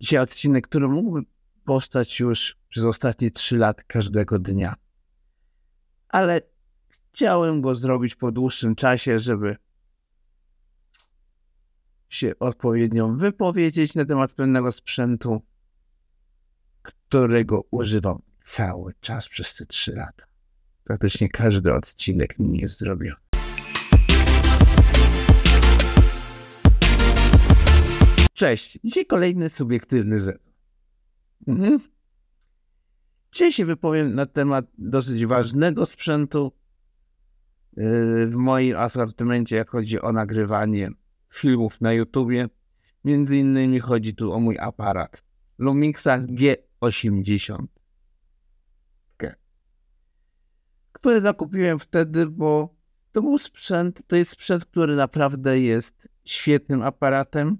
Dzisiaj odcinek, który mógłby powstać już przez ostatnie 3 lata każdego dnia. Ale chciałem go zrobić po dłuższym czasie, żeby się odpowiednio wypowiedzieć na temat pewnego sprzętu, którego używam cały czas przez te 3 lata. Praktycznie każdy odcinek mi jest zrobiony. Cześć, dzisiaj kolejny subiektywny Z. Dzisiaj się wypowiem na temat dosyć ważnego sprzętu w moim asortymencie, jak chodzi o nagrywanie filmów na YouTubie. Między innymi chodzi tu o mój aparat Lumixa G80, który zakupiłem wtedy, bo to jest sprzęt, który naprawdę jest świetnym aparatem.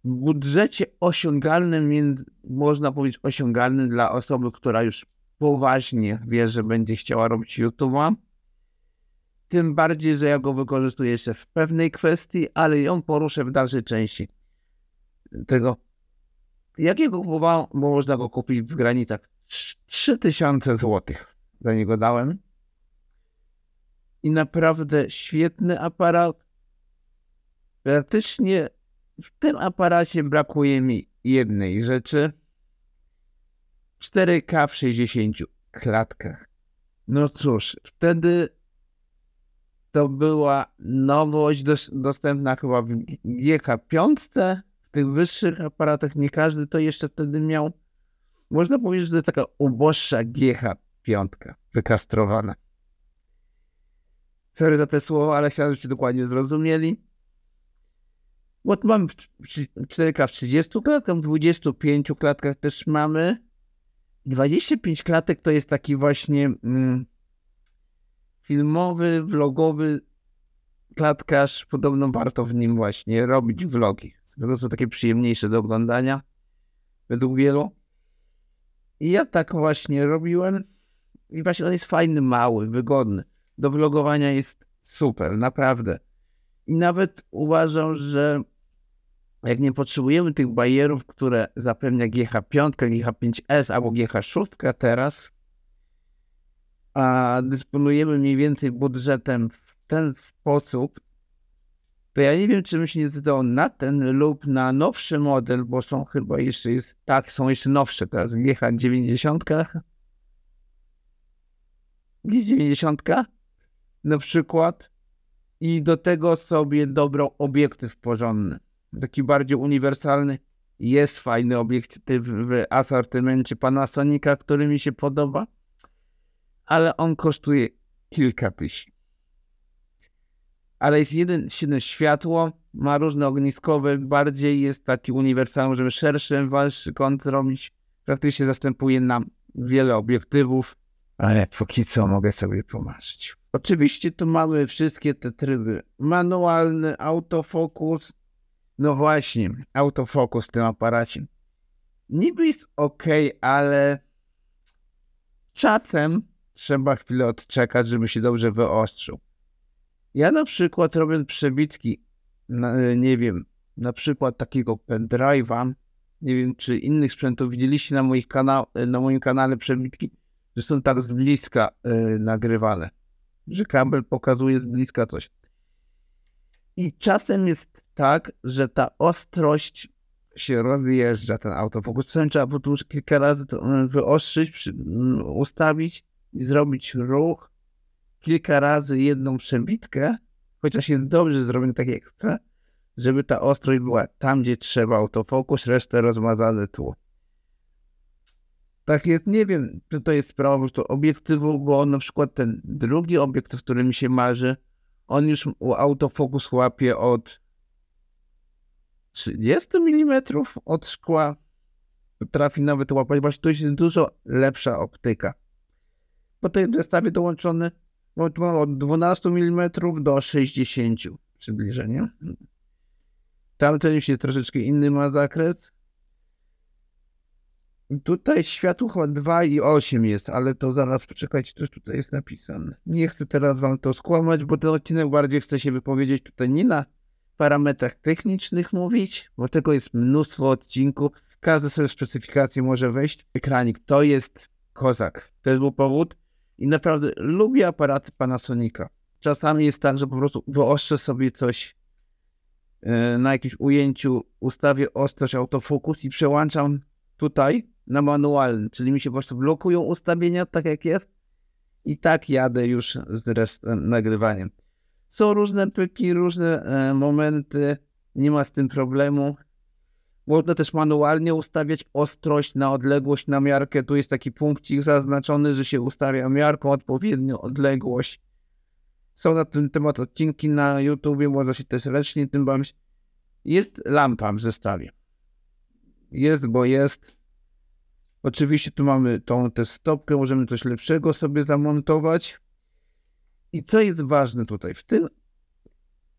W budżecie osiągalnym, można powiedzieć osiągalnym dla osoby, która już poważnie wie, że będzie chciała robić YouTube'a. Tym bardziej, że ja go wykorzystuję jeszcze w pewnej kwestii, ale ją poruszę w dalszej części tego. Jakiego kupowałem, bo można go kupić w granicach 3000 zł. Za niego dałem. I naprawdę świetny aparat. Praktycznie w tym aparacie brakuje mi jednej rzeczy. 4K w 60 klatkach. No cóż, wtedy to była nowość dostępna chyba w GH5. W tych wyższych aparatach nie każdy to jeszcze wtedy miał. Można powiedzieć, że to jest taka uboższa GH5 wykastrowana. Sorry za te słowa, ale chciałem, żebyście dokładnie zrozumieli. Bo tu mamy 4K w 30 klatkach, w 25 klatkach też mamy. 25 klatek to jest taki właśnie filmowy, vlogowy klatkarz. Podobno warto w nim właśnie robić vlogi. To są takie przyjemniejsze do oglądania według wielu. I ja tak właśnie robiłem. I właśnie on jest fajny, mały, wygodny. Do vlogowania jest super, naprawdę. I nawet uważam, że jak nie potrzebujemy tych bajerów, które zapewnia GH5, GH5S albo GH6 teraz, a dysponujemy mniej więcej budżetem w ten sposób, to ja nie wiem, czy bym się nie zdecydował na ten lub na nowszy model, bo są chyba jeszcze są jeszcze nowsze teraz, GH90, G90 na przykład, i do tego sobie dobrał obiektyw porządny. Taki bardziej uniwersalny. Jest fajny obiektyw w asortymencie Panasonica, który mi się podoba, ale on kosztuje kilka tysięcy. Ale jest jedno światło, ma różne ogniskowe, bardziej jest taki uniwersalny, żeby szerszy, węższy kąt robić. Praktycznie zastępuje nam wiele obiektywów, ale póki co mogę sobie pomarzyć. Oczywiście tu mamy wszystkie te tryby. Manualny, autofokus. No właśnie, autofokus w tym aparacie. Niby jest ok, ale czasem trzeba chwilę odczekać, żeby się dobrze wyostrzył. Ja na przykład robiąc przebitki, nie wiem, na przykład takiego pendrive'a, nie wiem czy innych sprzętów widzieliście na moim kanale przebitki, że są tak z bliska nagrywane, że kabel pokazuje z bliska coś. I czasem jest tak, że ta ostrość się rozjeżdża, ten autofokus. Czasem trzeba powtórzyć kilka razy to wyostrzyć, ustawić i zrobić ruch. Kilka razy jedną przebitkę, chociaż jest dobrze zrobiony tak jak chcę, żeby ta ostrość była tam, gdzie trzeba autofokus, resztę rozmazane tło. Tak jest, nie wiem, czy to jest sprawa po prostu obiektywu, bo na przykład ten drugi obiektyw, który mi się marzy, on już autofokus łapie od 30 mm od szkła. Trafi nawet łapać. Właśnie to jest dużo lepsza optyka. Bo to jest w zestawie dołączony od 12 mm do 60 przybliżenia. Tamten już jest troszeczkę inny, ma zakres. Tutaj światło chyba 2,8 jest, ale to zaraz poczekajcie, coś tutaj jest napisane. Nie chcę teraz wam to skłamać, bo ten odcinek bardziej chce się wypowiedzieć tutaj nie na parametrach technicznych mówić, bo tego jest mnóstwo odcinków. Każdy sobie w specyfikację może wejść. Ekranik to jest kozak. To był powód i naprawdę lubię aparaty Panasonica. Czasami jest tak, że po prostu wyostrzę sobie coś na jakimś ujęciu, ustawię ostrość, autofokus i przełączam tutaj na manualny, czyli mi się po prostu blokują ustawienia tak jak jest i tak jadę już z resztem nagrywaniem. Są różne pyki, różne momenty, nie ma z tym problemu. Można też manualnie ustawiać ostrość na odległość, na miarkę. Tu jest taki punkcik zaznaczony, że się ustawia miarką odpowiednią odległość. Są na ten temat odcinki na YouTubie, można się też ręcznie tym bawić. Jest lampa w zestawie. Jest, bo jest. Oczywiście tu mamy tą tę stopkę, możemy coś lepszego sobie zamontować. I co jest ważne tutaj? W tym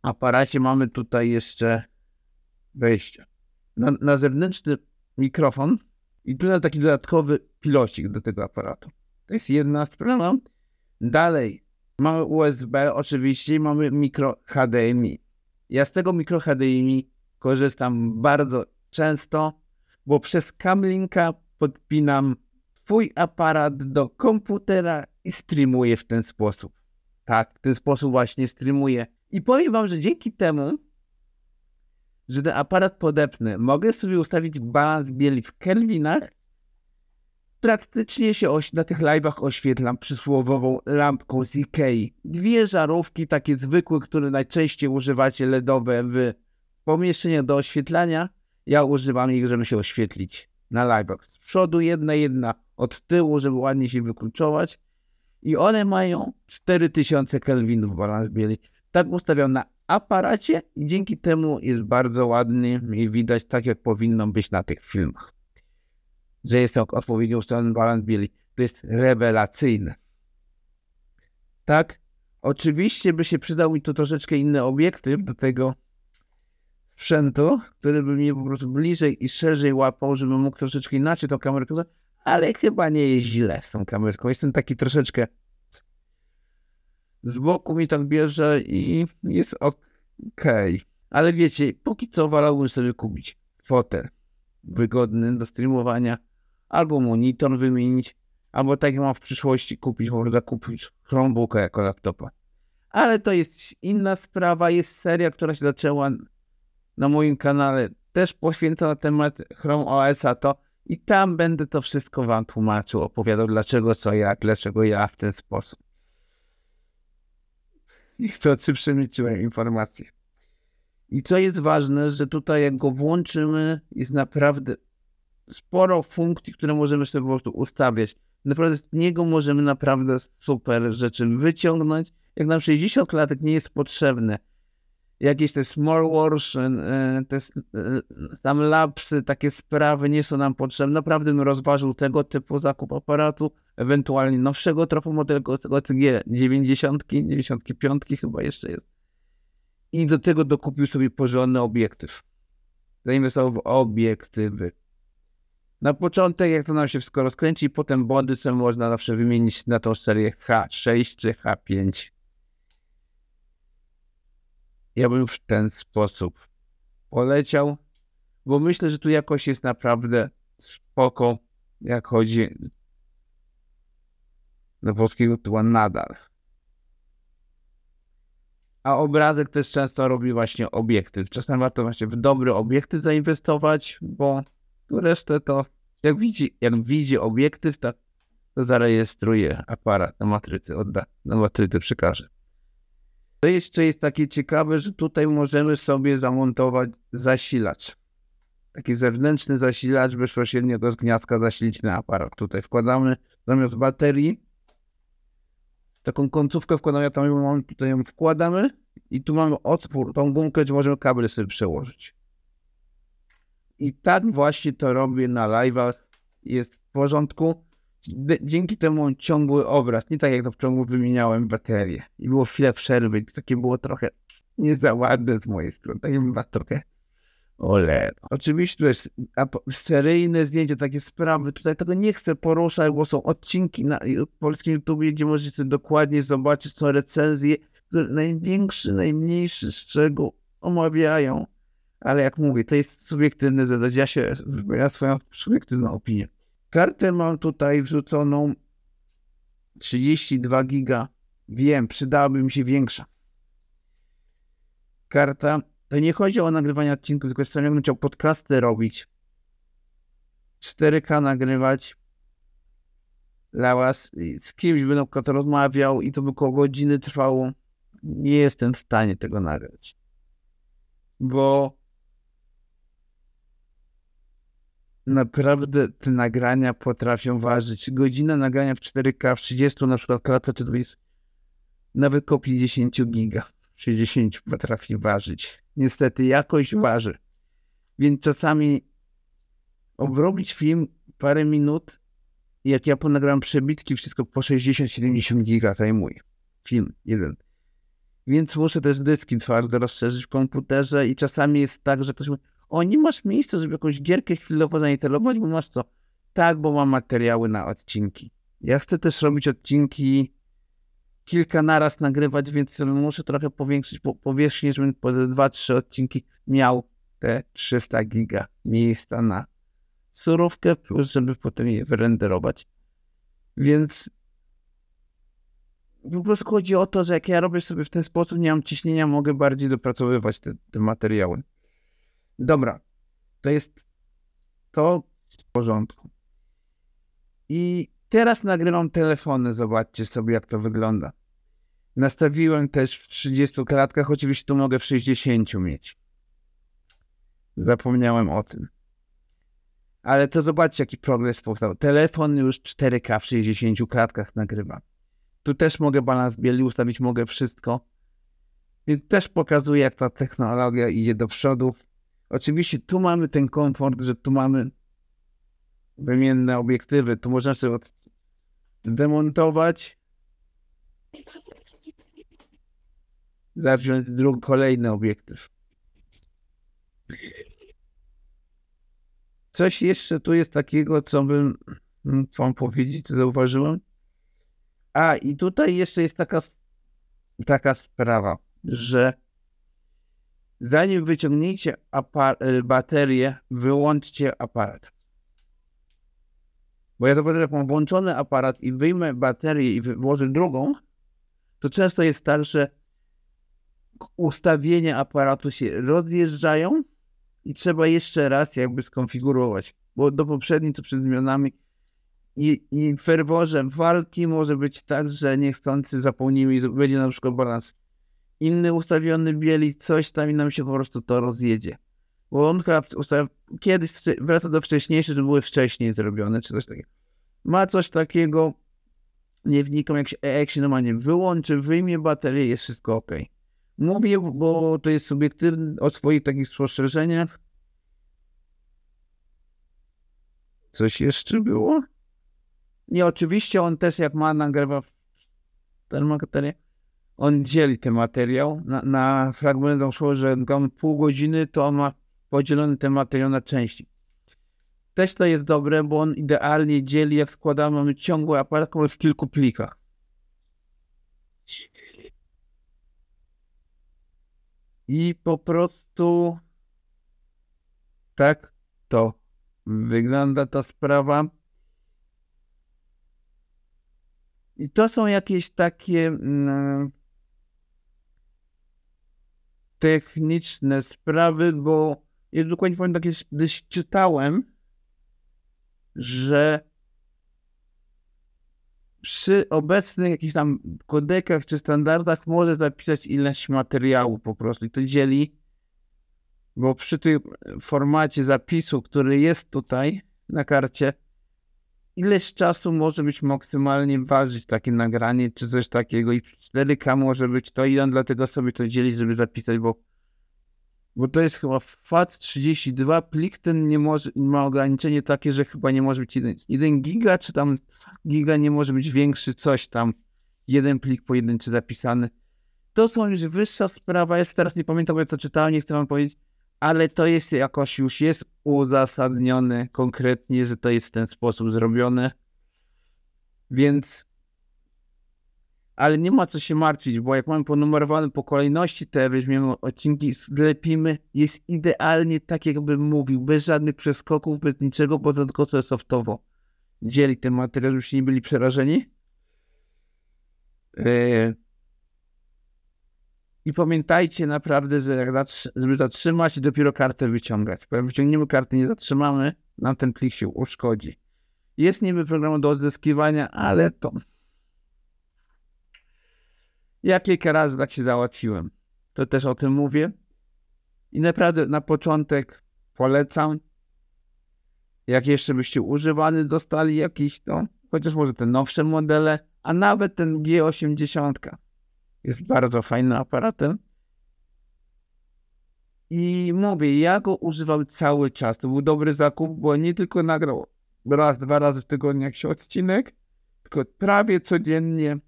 aparacie mamy tutaj jeszcze wejście na zewnętrzny mikrofon i tu na taki dodatkowy pilocik do tego aparatu. To jest jedna sprawa. Dalej mamy USB oczywiście i mamy mikro HDMI. Ja z tego mikro HDMI korzystam bardzo często, bo przez Camlinka podpinam swój aparat do komputera i streamuję w ten sposób. Tak, w ten sposób właśnie streamuję. I powiem wam, że dzięki temu, że ten aparat podepnę, mogę sobie ustawić balans bieli w kelwinach. Praktycznie się na tych live'ach oświetlam przysłowiową lampką z Ikei. Dwie żarówki, takie zwykłe, które najczęściej używacie LEDowe w pomieszczeniu do oświetlania. Ja używam ich, żeby się oświetlić na live'ach. Z przodu jedna od tyłu, żeby ładnie się wykluczować. I one mają 4000 kelwinów balans bieli. Tak ustawiam na aparacie i dzięki temu jest bardzo ładny i widać tak, jak powinno być na tych filmach. Że jest odpowiednio ustawiony balans bieli. To jest rewelacyjne. Tak? Oczywiście by się przydał mi tu troszeczkę inny obiektyw do tego sprzętu, który by mnie po prostu bliżej i szerzej łapał, żebym mógł troszeczkę inaczej tą kamerkę, ale chyba nie jest źle z tą kamerką. Jestem taki troszeczkę z boku mi tak bierze i jest okej. Ale wiecie, póki co wolałbym sobie kupić fotel wygodny do streamowania, albo monitor wymienić, albo tak jak mam w przyszłości kupić, można kupić Chromebooka jako laptopa. Ale to jest inna sprawa, jest seria, która się zaczęła na moim kanale, też poświęcona temat Chrome OS-a i tam będę to wszystko wam tłumaczył, opowiadał dlaczego, co, jak, dlaczego ja w ten sposób. Niechcący przemyciłem informacje. I co jest ważne, że tutaj jak go włączymy, jest naprawdę sporo funkcji, które możemy sobie po prostu ustawiać. Naprawdę z niego możemy naprawdę super rzeczy wyciągnąć. Jak nam 60 klatek nie jest potrzebne, jakieś te small wars, te tam lapsy, takie sprawy nie są nam potrzebne. Naprawdę bym rozważył tego typu zakup aparatu, ewentualnie nowszego trochę modelu OCG 90, 95 chyba jeszcze jest. I do tego dokupił sobie porządny obiektyw. Zainwestował w obiektywy. Na początek, jak to nam się wszystko rozkręci, potem body sobie można zawsze wymienić na tą serię H6 czy H5. Ja bym w ten sposób poleciał, bo myślę, że tu jakość jest naprawdę spoko, jak chodzi do polskiego tła nadal. A obrazek też często robi właśnie obiektyw. Czasem warto właśnie w dobry obiektyw zainwestować, bo resztę to jak widzi obiektyw, to zarejestruje aparat na matrycy, odda na matrycy przekaże. To jeszcze jest takie ciekawe, że tutaj możemy sobie zamontować zasilacz. Taki zewnętrzny zasilacz bezpośrednio do gniazdka zasilić na aparat. Tutaj wkładamy zamiast baterii taką końcówkę wkładamy, tutaj ją wkładamy i tu mamy otwór, tą gumkę, gdzie możemy kable sobie przełożyć. I tak właśnie to robię na live'ach. Jest w porządku. Dzięki temu ciągły obraz, nie tak jak to w ciągu wymieniałem baterię. I było chwilę przerwy, takie było trochę nie za ładne z mojej strony. Tak bym was trochę Oczywiście to jest seryjne zdjęcie, takie sprawy. Tutaj tego nie chcę poruszać, bo są odcinki na polskim YouTube, gdzie możecie dokładnie zobaczyć, są recenzje, które najmniejszy szczegół omawiają, ale jak mówię, to jest subiektywne zadanie, ja się wypowiadam swoją subiektywną opinię. Kartę mam tutaj wrzuconą 32 giga. Wiem, przydałaby mi się większa karta. To nie chodzi o nagrywanie odcinków, tylko ja bym chciał podcasty robić. 4K nagrywać dla was. Z kimś bym na przykład rozmawiał i to by około godziny trwało. Nie jestem w stanie tego nagrać. Bo naprawdę te nagrania potrafią ważyć. Godzina nagrania w 4K w 30 na przykład klatka czy 20, nawet koło 50 giga. 60 potrafi ważyć. Niestety jakość waży. Więc czasami obrobić film parę minut, jak ja ponagrałem przebitki, wszystko po 60-70 giga zajmuje. Film jeden. Więc muszę też dyski twarde rozszerzyć w komputerze i czasami jest tak, że ktoś mówi, o, nie masz miejsca, żeby jakąś gierkę chwilowo zainstalować, bo masz to. Tak, bo mam materiały na odcinki. Ja chcę też robić odcinki kilka naraz nagrywać, więc muszę trochę powiększyć powierzchnię, żebym po 2-3 odcinki miał te 300 giga miejsca na surówkę, plus żeby potem je wyrenderować. Więc po prostu chodzi o to, że jak ja robię sobie w ten sposób, nie mam ciśnienia, mogę bardziej dopracowywać te materiały. Dobra, to jest to w porządku. I teraz nagrywam telefony, zobaczcie sobie jak to wygląda. Nastawiłem też w 30 klatkach, oczywiście tu mogę w 60 mieć. Zapomniałem o tym. Ale to zobaczcie jaki progres powstał. Telefon już 4K w 60 klatkach nagrywa. Tu też mogę balans bieli ustawić, mogę wszystko. Więc też pokazuje jak ta technologia idzie do przodu. Oczywiście tu mamy ten komfort, że tu mamy wymienne obiektywy. Tu można sobie demontować. Zawziąć kolejny obiektyw. Coś jeszcze tu jest takiego, co bym wam powiedzieć, co zauważyłem. A, i tutaj jeszcze jest taka sprawa, że zanim wyciągniecie baterię, wyłączcie aparat. Bo ja zauważyłem, jak mam włączony aparat i wyjmę baterię i włożę drugą, to często jest tak, że ustawienia aparatu się rozjeżdżają i trzeba jeszcze raz jakby skonfigurować. Bo do poprzednich to przed zmianami i w ferworze walki może być tak, że niechcący zapomnimy i będzie na przykład balans inny ustawiony bieli, coś tam i nam się po prostu to rozjedzie. Bo on kiedyś wraca do wcześniejszych, że były wcześniej zrobione, czy coś takiego. Ma coś takiego, nie wnikam, jak się normalnie wyłączy, wyjmie baterię, jest wszystko ok. Mówię, bo to jest subiektywne o swoich takich spostrzeżeniach. Coś jeszcze było? Nie, oczywiście on też jak nagrywa ten materiał, on dzieli ten materiał na fragmenty, że mam pół godziny, to on ma podzielony ten materiał na części. Też to jest dobre, bo on idealnie dzieli, jak składamy, mamy ciągły aparat, który w kilku plikach. I po prostu tak to wygląda ta sprawa. I to są jakieś takie techniczne sprawy, bo ja dokładnie pamiętam, kiedyś czytałem, że przy obecnych jakichś tam kodekach czy standardach może zapisać ileś materiału po prostu i to dzieli, bo przy tym formacie zapisu, który jest tutaj na karcie, ileś czasu może być maksymalnie ważyć takie nagranie czy coś takiego i 4K może być to i on dlatego sobie to dzieli, żeby zapisać, bo to jest chyba FAT32, plik ten nie ma ograniczenie takie, że chyba nie może być 1 giga, czy tam giga nie może być większy, coś tam, jeden plik pojedynczy zapisany. To są już wyższa sprawa, ja teraz nie pamiętam, bo ja to czytałem, nie chcę wam powiedzieć, ale to jest jakoś już jest uzasadnione konkretnie, że to jest w ten sposób zrobione. Więc Ale nie ma co się martwić, bo jak mamy ponumerowane po kolejności, to weźmiemy odcinki, zlepimy, jest idealnie tak, jakbym mówił, bez żadnych przeskoków, bez niczego, bo to tylko co softowo dzieli ten materiał, żebyście nie byli przerażeni. I pamiętajcie naprawdę, że jak żeby zatrzymać, dopiero kartę wyciągać. Bo jak wyciągniemy kartę, nie zatrzymamy, nam ten plik się uszkodzi. Jest niby program do odzyskiwania, ale to... Ja kilka razy tak się załatwiłem. To też o tym mówię. I naprawdę na początek polecam. Jak jeszcze byście używany dostali jakiś, to chociaż może te nowsze modele, a nawet ten G80 jest bardzo fajnym aparatem. I mówię, ja go używam cały czas. To był dobry zakup, bo nie tylko nagrał raz, 2 razy w tygodniu jakiś odcinek, tylko prawie codziennie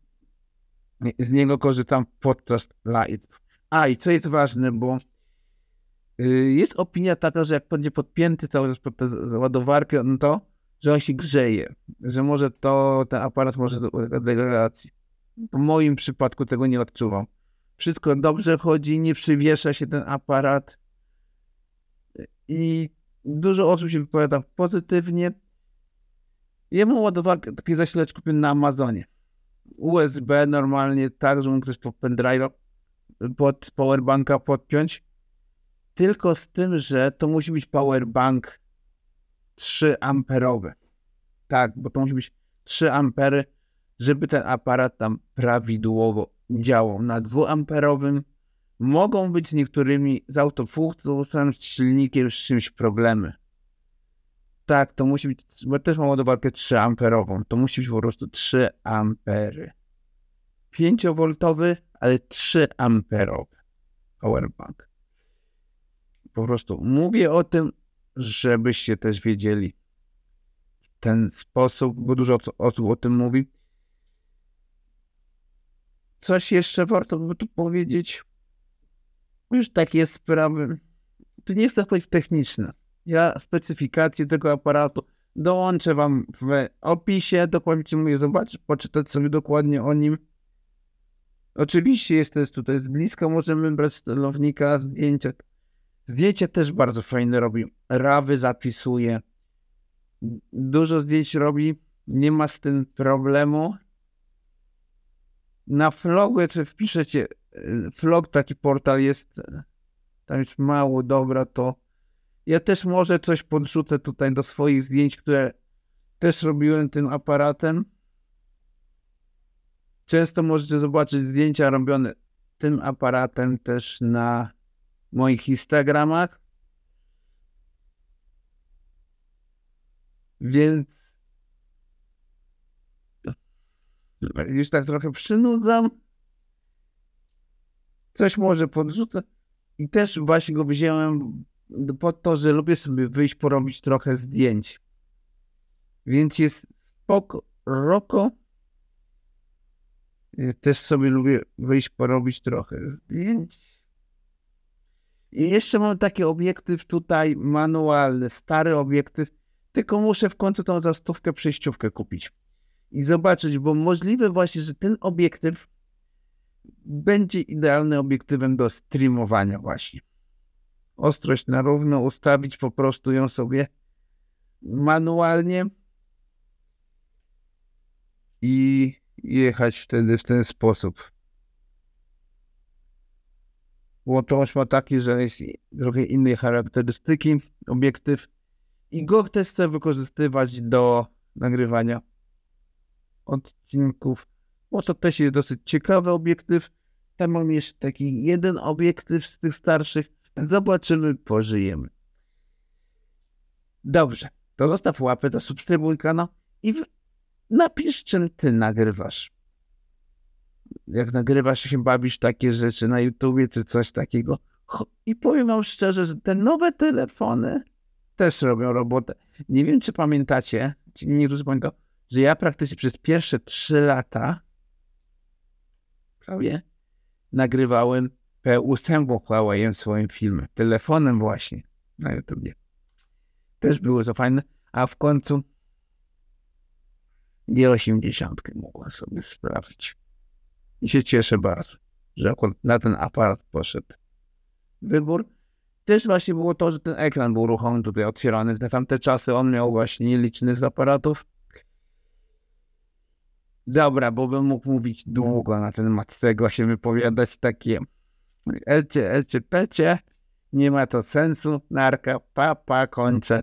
z niego korzystam podczas live. A i co jest ważne, bo jest opinia taka, że jak będzie podpięty cały czas pod tę ładowarkę, no to, że on się grzeje, że może ten aparat może do degradacji. W moim przypadku tego nie odczuwam. Wszystko dobrze chodzi, nie przywiesza się ten aparat i dużo osób się wypowiada pozytywnie. Ja mam ładowarkę, taki zasilacz kupiony na Amazonie. USB normalnie, tak, że mógł ktoś pod pendrive'a, pod powerbanka podpiąć. Tylko z tym, że to musi być powerbank 3 amperowy. Tak, bo to musi być 3 ampery, żeby ten aparat tam prawidłowo działał. Na 2-amperowym mogą być z niektórymi z autofunkcją, z silnikiem, z czymś problemy. Tak, to musi być, bo też mam ładowarkę 3 amperową. To musi być po prostu 3 ampery. 5V, ale 3 amperowy powerbank. Po prostu mówię o tym, żebyście też wiedzieli w ten sposób, bo dużo osób o tym mówi. Coś jeszcze warto by tu powiedzieć? Już takie sprawy. Tu nie chcę wchodzić w techniczne. Ja specyfikację tego aparatu dołączę wam w opisie. Dokładnie mówię, zobaczyć, poczytać sobie dokładnie o nim. Oczywiście jest też tutaj z bliska, możemy brać z celownika zdjęcia. Zdjęcia też bardzo fajne robi. Rawy zapisuje. Dużo zdjęć robi. Nie ma z tym problemu. Na Vlogu, jak wpiszecie Vlog, taki portal jest, tam jest mało dobra, to ja też może coś podrzucę tutaj do swoich zdjęć, które też robiłem tym aparatem. Często możecie zobaczyć zdjęcia robione tym aparatem też na moich Instagramach. Więc już tak trochę przynudzam. Coś może podrzucę. I też właśnie go wziąłem po to, że lubię sobie wyjść porobić trochę zdjęć. Więc jest spoko, roko. Też sobie lubię wyjść porobić trochę zdjęć. I jeszcze mam taki obiektyw tutaj manualny, stary obiektyw. Tylko muszę w końcu tą za 100 przejściówkę kupić. I zobaczyć, bo możliwe właśnie, że ten obiektyw będzie idealnym obiektywem do streamowania właśnie. Ostrość na równo, ustawić po prostu ją sobie manualnie i jechać wtedy w ten sposób. Łączność ma taki, że jest trochę innej charakterystyki obiektyw i go też chcę wykorzystywać do nagrywania odcinków, bo to też jest dosyć ciekawy obiektyw. Tam mam jeszcze taki jeden obiektyw z tych starszych. Zobaczymy, pożyjemy. Dobrze, to zostaw łapę, zasubskrybuj kanał i napisz, czym ty nagrywasz. Jak nagrywasz się, bawisz takie rzeczy na YouTubie czy coś takiego. I powiem wam szczerze, że te nowe telefony też robią robotę. Nie wiem, czy pamiętacie, czy niektórzy pamiętają, że ja praktycznie przez pierwsze 3 lata prawie nagrywałem P8 Huawei swoim filmem. Telefonem właśnie na YouTubie. Też było to fajne, a w końcu G80 mogłem sobie sprawdzić. I się cieszę bardzo, że akurat na ten aparat poszedł wybór. Też właśnie było to, że ten ekran był ruchomy tutaj otwierany. W tamte czasy on miał właśnie liczny z aparatów. Dobra, bo bym mógł mówić długo na temat tego, się wypowiadać takie elcie, pecie, nie ma to sensu, narka, kończę.